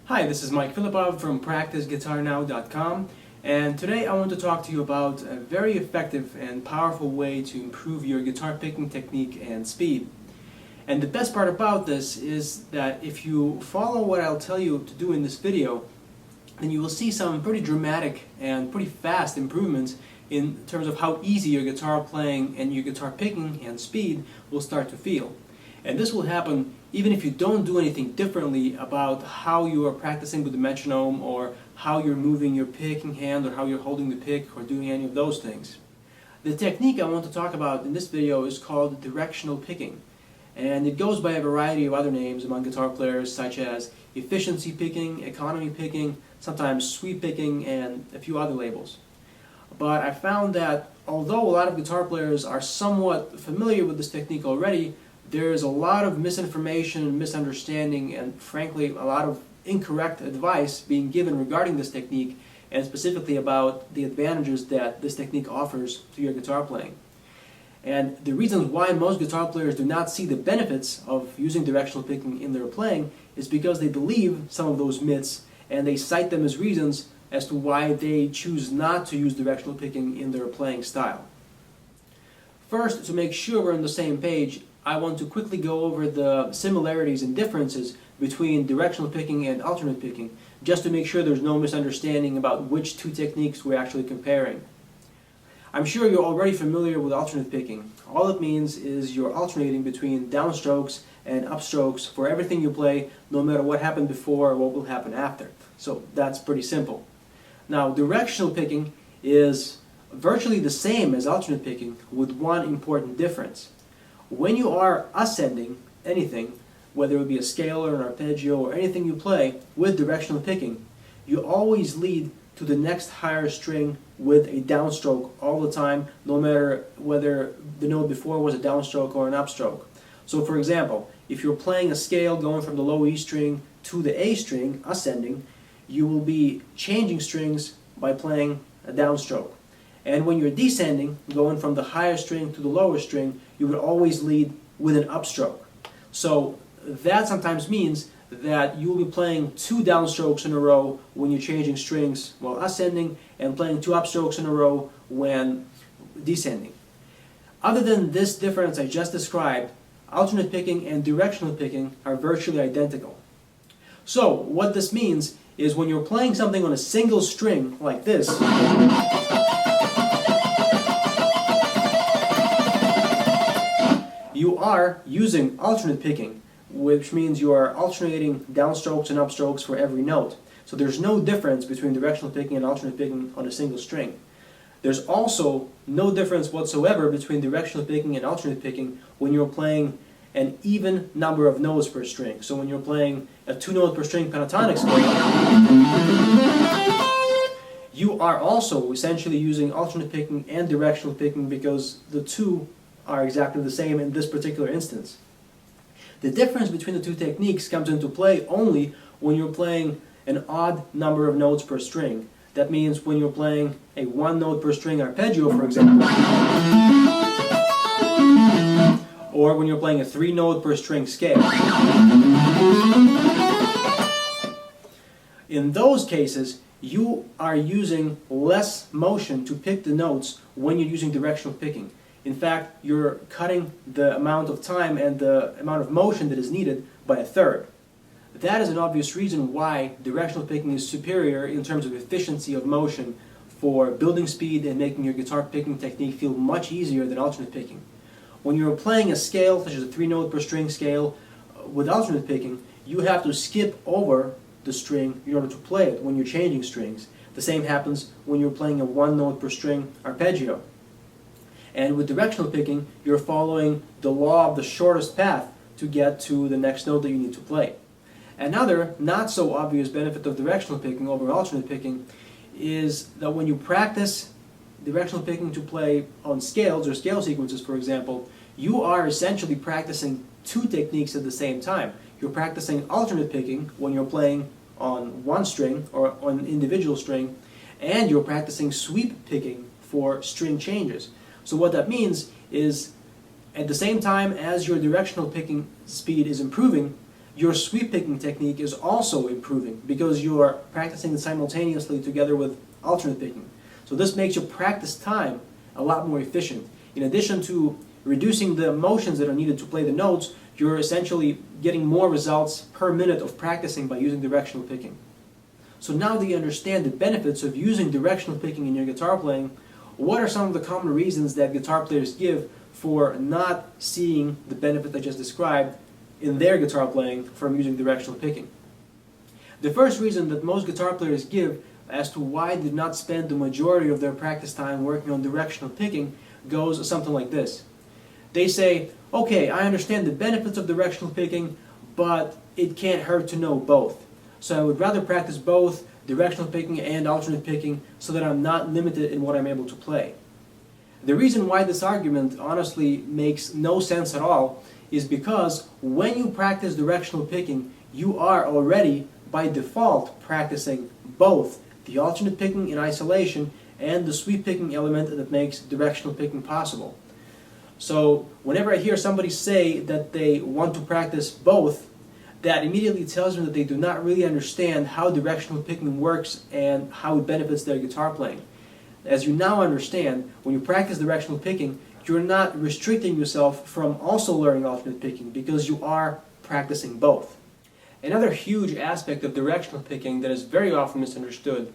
Hi, this is Mike Filipov from PracticeGuitarNow.com, and today I want to talk to you about a very effective and powerful way to improve your guitar picking technique and speed. And the best part about this is that if you follow what I'll tell you to do in this video, then you will see some pretty dramatic and pretty fast improvements in terms of how easy your guitar playing and your guitar picking and speed will start to feel. And this will happen even if you don't do anything differently about how you are practicing with the metronome, or how you're moving your picking hand, or how you're holding the pick, or doing any of those things. The technique I want to talk about in this video is called directional picking. And it goes by a variety of other names among guitar players, such as efficiency picking, economy picking, sometimes sweep picking, and a few other labels. But I found that although a lot of guitar players are somewhat familiar with this technique already, there is a lot of misinformation and misunderstanding, and frankly a lot of incorrect advice being given regarding this technique, and specifically about the advantages that this technique offers to your guitar playing. And the reasons why most guitar players do not see the benefits of using directional picking in their playing is because they believe some of those myths, and they cite them as reasons as to why they choose not to use directional picking in their playing style. First, to make sure we're on the same page, I want to quickly go over the similarities and differences between directional picking and alternate picking, just to make sure there's no misunderstanding about which two techniques we're actually comparing. I'm sure you're already familiar with alternate picking. All it means is you're alternating between downstrokes and upstrokes for everything you play, no matter what happened before or what will happen after. So that's pretty simple. Now, directional picking is virtually the same as alternate picking, with one important difference. When you are ascending anything, whether it be a scale or an arpeggio or anything you play with directional picking, you always lead to the next higher string with a downstroke all the time, no matter whether the note before was a downstroke or an upstroke. So for example, if you're playing a scale going from the low E string to the A string, ascending, you will be changing strings by playing a downstroke. And when you're descending, going from the higher string to the lower string, you would always lead with an upstroke. So that sometimes means that you will be playing two downstrokes in a row when you're changing strings while ascending, and playing two upstrokes in a row when descending. Other than this difference I just described, alternate picking and directional picking are virtually identical. So what this means is when you're playing something on a single string like this, you are using alternate picking, which means you are alternating downstrokes and upstrokes for every note. So there's no difference between directional picking and alternate picking on a single string. There's also no difference whatsoever between directional picking and alternate picking when you're playing an even number of notes per string. So when you're playing a 2-note per string pentatonic scale, you are also essentially using alternate picking and directional picking, because the two are exactly the same in this particular instance. The difference between the two techniques comes into play only when you're playing an odd number of notes per string. That means when you're playing a 1-note per string arpeggio, for example, or when you're playing a 3-note per string scale. In those cases, you are using less motion to pick the notes when you're using directional picking. In fact, you're cutting the amount of time and the amount of motion that is needed by a third. That is an obvious reason why directional picking is superior in terms of efficiency of motion for building speed and making your guitar picking technique feel much easier than alternate picking. When you're playing a scale, such as a 3-note per string scale, with alternate picking, you have to skip over the string in order to play it when you're changing strings. The same happens when you're playing a 1-note per string arpeggio. And with directional picking, you're following the law of the shortest path to get to the next note that you need to play. Another not so obvious benefit of directional picking over alternate picking is that when you practice directional picking to play on scales or scale sequences, for example, you are essentially practicing two techniques at the same time. You're practicing alternate picking when you're playing on one string or on an individual string, and you're practicing sweep picking for string changes. So what that means is, at the same time as your directional picking speed is improving, your sweep picking technique is also improving because you are practicing it simultaneously together with alternate picking. So this makes your practice time a lot more efficient. In addition to reducing the motions that are needed to play the notes, you're essentially getting more results per minute of practicing by using directional picking. So now that you understand the benefits of using directional picking in your guitar playing, what are some of the common reasons that guitar players give for not seeing the benefit I just described in their guitar playing from using directional picking? The first reason that most guitar players give as to why they did not spend the majority of their practice time working on directional picking goes something like this. They say, okay, I understand the benefits of directional picking, but it can't hurt to know both. So I would rather practice both directional picking and alternate picking so that I'm not limited in what I'm able to play. The reason why this argument honestly makes no sense at all is because when you practice directional picking, you are already by default practicing both the alternate picking in isolation and the sweep picking element that makes directional picking possible. So whenever I hear somebody say that they want to practice both, that immediately tells me that they do not really understand how directional picking works and how it benefits their guitar playing. As you now understand, when you practice directional picking, you're not restricting yourself from also learning alternate picking because you are practicing both. Another huge aspect of directional picking that is very often misunderstood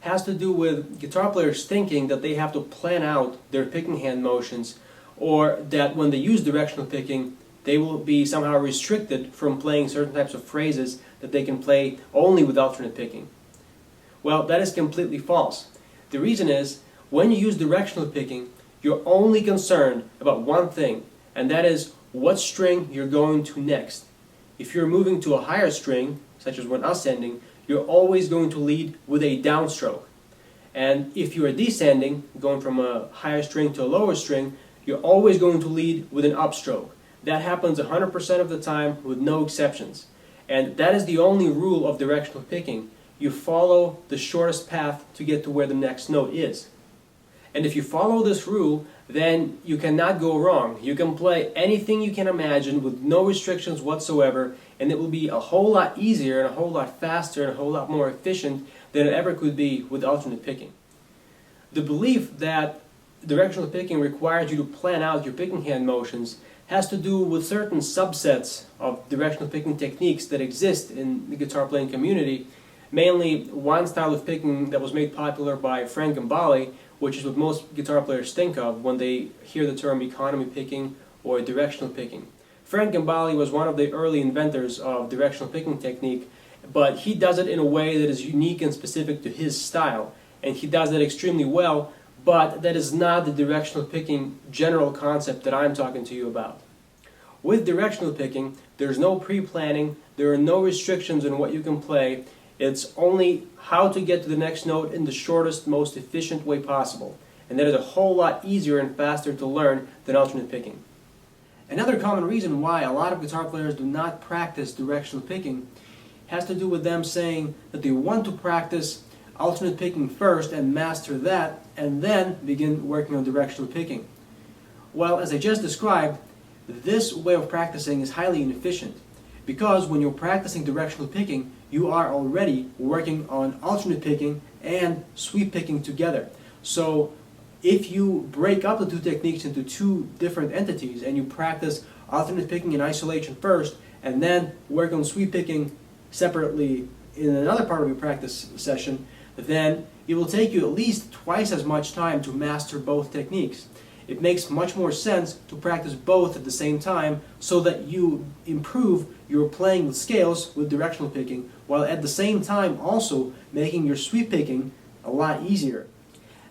has to do with guitar players thinking that they have to plan out their picking hand motions, or that when they use directional picking, they will be somehow restricted from playing certain types of phrases that they can play only with alternate picking. Well, that is completely false. The reason is, when you use directional picking, you're only concerned about one thing, and that is what string you're going to next. If you're moving to a higher string, such as when ascending, you're always going to lead with a downstroke. And if you are descending, going from a higher string to a lower string, you're always going to lead with an upstroke. That happens 100% of the time with no exceptions. And that is the only rule of directional picking. You follow the shortest path to get to where the next note is. And if you follow this rule, then you cannot go wrong. You can play anything you can imagine with no restrictions whatsoever, and it will be a whole lot easier and a whole lot faster and a whole lot more efficient than it ever could be with alternate picking. The belief that directional picking requires you to plan out your picking hand motions has to do with certain subsets of directional picking techniques that exist in the guitar playing community, mainly one style of picking that was made popular by Frank Gambale, which is what most guitar players think of when they hear the term economy picking or directional picking. Frank Gambale was one of the early inventors of directional picking technique, but he does it in a way that is unique and specific to his style, and he does it extremely well, but that is not the directional picking general concept that I'm talking to you about. With directional picking, there's no pre-planning, there are no restrictions on what you can play. It's only how to get to the next note in the shortest, most efficient way possible. And that is a whole lot easier and faster to learn than alternate picking. Another common reason why a lot of guitar players do not practice directional picking has to do with them saying that they want to practice alternate picking first and master that, and then begin working on directional picking. Well, as I just described, this way of practicing is highly inefficient, because when you're practicing directional picking, you are already working on alternate picking and sweep picking together. So if you break up the two techniques into two different entities and you practice alternate picking in isolation first and then work on sweep picking separately in another part of your practice session, then it will take you at least twice as much time to master both techniques. It makes much more sense to practice both at the same time so that you improve your playing with scales with directional picking, while at the same time also making your sweep picking a lot easier.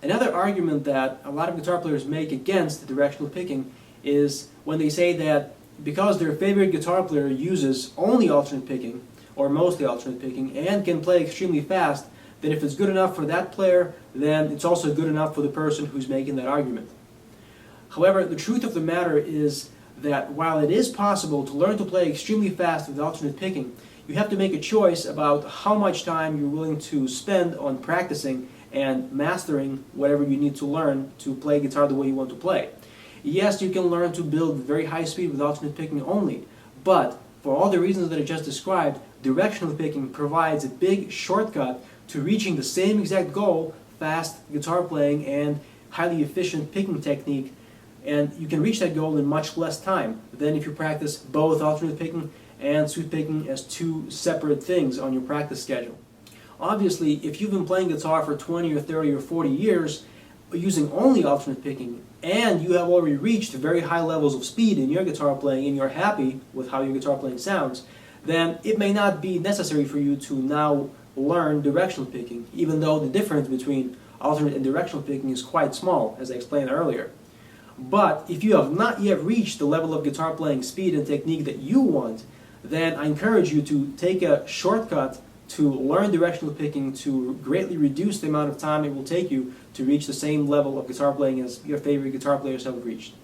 Another argument that a lot of guitar players make against the directional picking is when they say that because their favorite guitar player uses only alternate picking, or mostly alternate picking, and can play extremely fast, then if it's good enough for that player, then it's also good enough for the person who's making that argument. However, the truth of the matter is that while it is possible to learn to play extremely fast with alternate picking, you have to make a choice about how much time you're willing to spend on practicing and mastering whatever you need to learn to play guitar the way you want to play. Yes, you can learn to build very high speed with alternate picking only, but For all the reasons that I just described, directional picking provides a big shortcut to reaching the same exact goal, fast guitar playing and highly efficient picking technique, and you can reach that goal in much less time than if you practice both alternate picking and sweep picking as two separate things on your practice schedule. Obviously, if you've been playing guitar for 20 or 30 or 40 years using only alternate picking, and you have already reached very high levels of speed in your guitar playing and you're happy with how your guitar playing sounds, then it may not be necessary for you to now learn directional picking, even though the difference between alternate and directional picking is quite small, as I explained earlier. But if you have not yet reached the level of guitar playing speed and technique that you want, then I encourage you to take a shortcut to learn directional picking to greatly reduce the amount of time it will take you to reach the same level of guitar playing as your favorite guitar players have reached.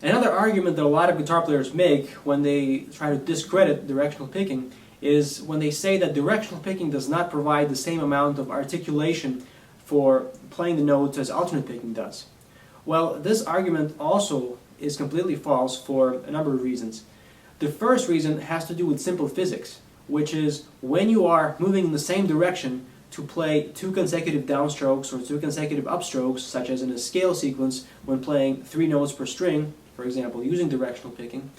Another argument that a lot of guitar players make when they try to discredit directional picking is when they say that directional picking does not provide the same amount of articulation for playing the notes as alternate picking does. Well, this argument also is completely false for a number of reasons. The first reason has to do with simple physics, which is when you are moving in the same direction to play two consecutive downstrokes or two consecutive upstrokes, such as in a scale sequence when playing 3 notes per string, for example, using directional picking,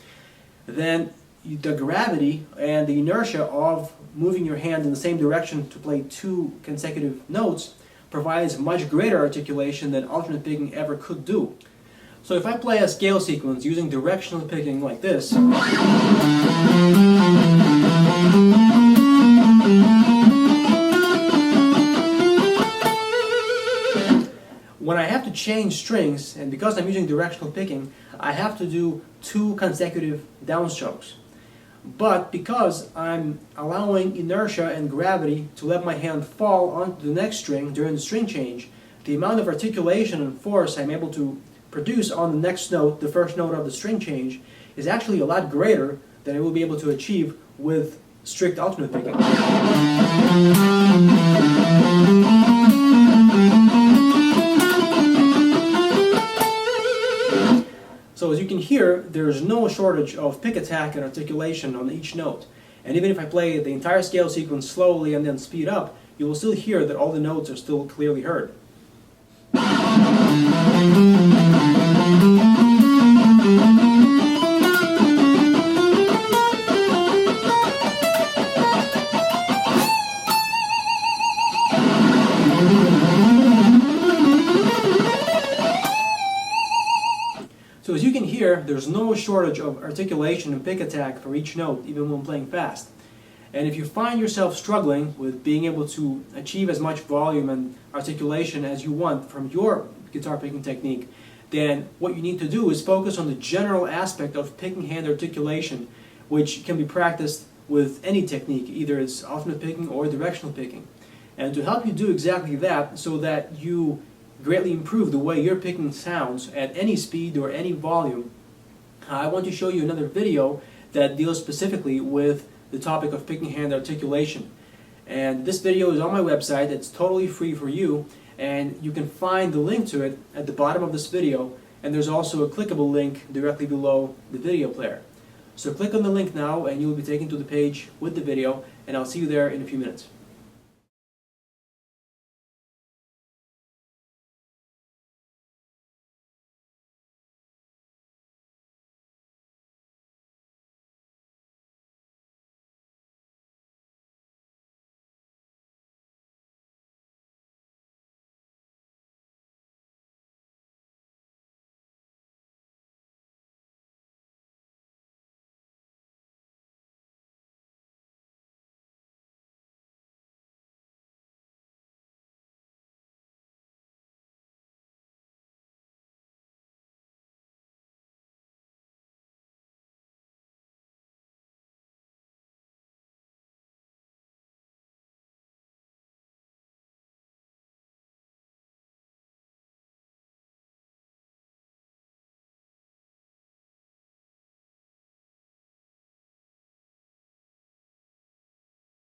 then the gravity and the inertia of moving your hand in the same direction to play 2 consecutive notes provides much greater articulation than alternate picking ever could do. So if I play a scale sequence using directional picking like this, when I have to change strings, and because I'm using directional picking, I have to do 2 consecutive downstrokes. But because I'm allowing inertia and gravity to let my hand fall onto the next string during the string change, the amount of articulation and force I'm able to produce on the next note, the first note of the string change, is actually a lot greater than I will be able to achieve with strict alternate picking. So as you can hear, there's no shortage of pick attack and articulation on each note. And even if I play the entire scale sequence slowly and then speed up, you will still hear that all the notes are still clearly heard. So as you can hear, there's no shortage of articulation and pick attack for each note, even when playing fast. And if you find yourself struggling with being able to achieve as much volume and articulation as you want from your guitar picking technique, then what you need to do is focus on the general aspect of picking hand articulation, which can be practiced with any technique, either it's alternate picking or directional picking. And to help you do exactly that, so that you greatly improve the way your picking sounds at any speed or any volume, I want to show you another video that deals specifically with the topic of picking hand articulation. And this video is on my website. It's totally free for you, and you can find the link to it at the bottom of this video, and there's also a clickable link directly below the video player. So click on the link now and you'll be taken to the page with the video, and I'll see you there in a few minutes.